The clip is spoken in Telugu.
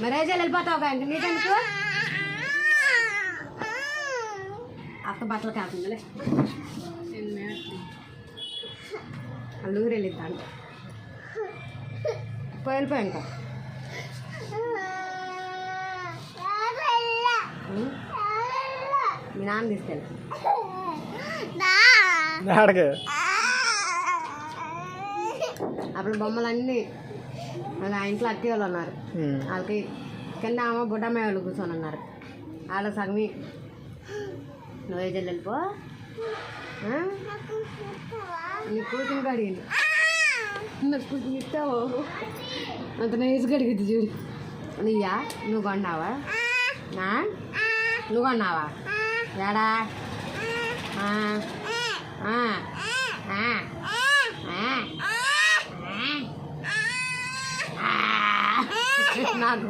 మరేజాలు వెళ్ళిపోతావు ఇంక నీకెందుకు అత్త బట్టలు కాకుండాలే అల్లూరు వెళ్ళిద్దా అంటే వెళ్ళిపోయా ఇంకా మీ నాన్న తీసుకెళ్ళి అప్పుడు బొమ్మలన్నీ ఆ ఇంట్లో అత్తి వాళ్ళు ఉన్నారు వాళ్ళకి కింద ఆమె బుడ్డమ్మాయి వాళ్ళు కూర్చొని ఉన్నారు వాళ్ళ సగమి నువ్వే వెళ్ళిపో నీ కూతురు అడిగింది నాకు కూతురు ఇస్తావు అంత నైస్గా అడిగింది చూడు నీయా నువ్వు కొన్నావా నువ్వు కొన్నావా ఏడా నాకు